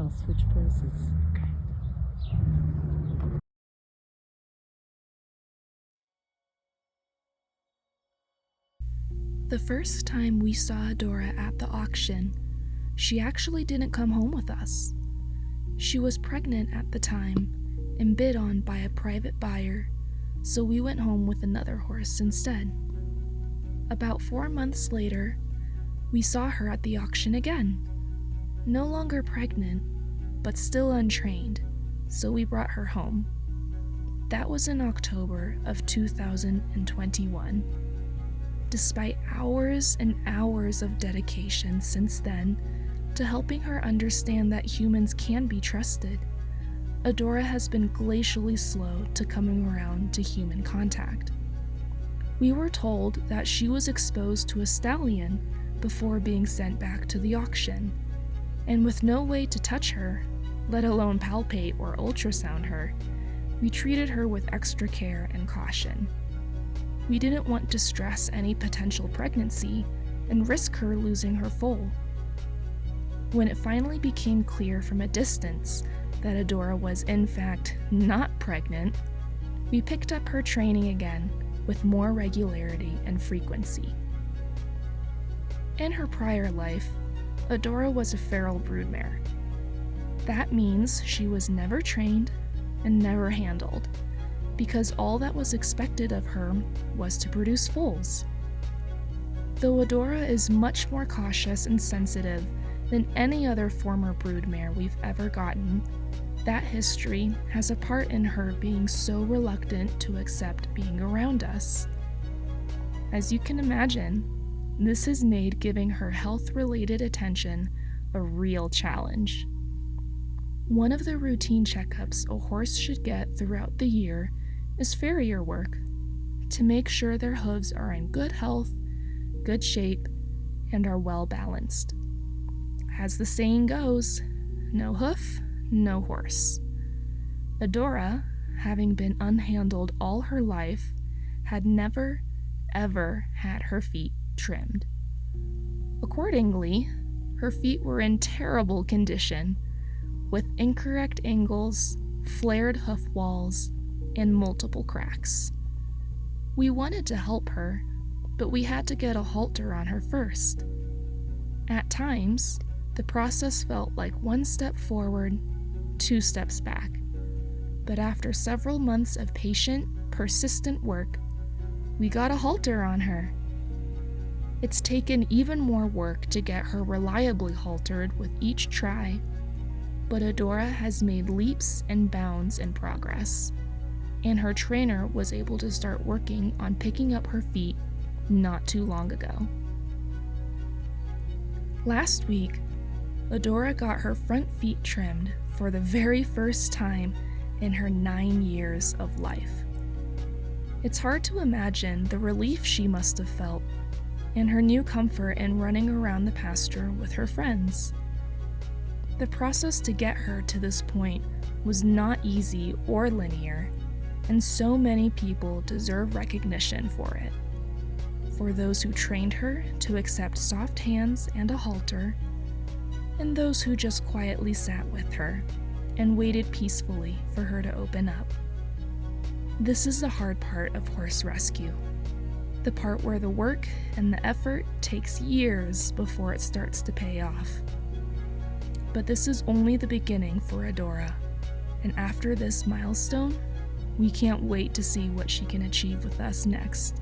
I'll switch purses. The first time we saw Adora at the auction, she actually didn't come home with us. She was pregnant at the time and bid on by a private buyer, so we went home with another horse instead. About 4 months later, we saw her at the auction again. No longer pregnant, but still untrained, so we brought her home. That was in October of 2021. Despite hours and hours of dedication since then to helping her understand that humans can be trusted, Adora has been glacially slow to coming around to human contact. We were told that she was exposed to a stallion before being sent back to the auction, and with no way to touch her, let alone palpate or ultrasound her, we treated her with extra care and caution. We didn't want to stress any potential pregnancy and risk her losing her foal. When it finally became clear from a distance that Adora was in fact not pregnant, we picked up her training again with more regularity and frequency. In her prior life, Adora was a feral broodmare. That means she was never trained and never handled, because all that was expected of her was to produce foals. Though Adora is much more cautious and sensitive than any other former broodmare we've ever gotten, that history has a part in her being so reluctant to accept being around us. As you can imagine, this has made giving her health-related attention a real challenge. One of the routine checkups a horse should get throughout the year is farrier work, to make sure their hooves are in good health, good shape, and are well balanced. As the saying goes, no hoof, no horse. Adora, having been unhandled all her life, had never, ever had her feet trimmed. Accordingly, her feet were in terrible condition, with incorrect angles, flared hoof walls, and multiple cracks. We wanted to help her, but we had to get a halter on her first. At times, the process felt like 1 step forward, 2 steps back. But after several months of patient, persistent work, we got a halter on her. It's taken even more work to get her reliably haltered with each try, but Adora has made leaps and bounds in progress, and her trainer was able to start working on picking up her feet not too long ago. Last week, Adora got her front feet trimmed for the very first time in her 9 years of life. It's hard to imagine the relief she must have felt and her new comfort in running around the pasture with her friends. The process to get her to this point was not easy or linear, and so many people deserve recognition for it. For those who trained her to accept soft hands and a halter, and those who just quietly sat with her and waited peacefully for her to open up. This is the hard part of horse rescue, the part where the work and the effort takes years before it starts to pay off. But this is only the beginning for Adora, and after this milestone, we can't wait to see what she can achieve with us next.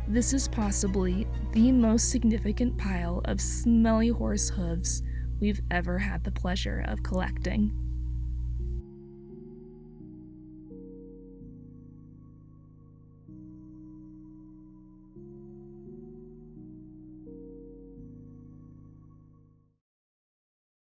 This is possibly the most significant pile of smelly horse hooves we've ever had the pleasure of collecting.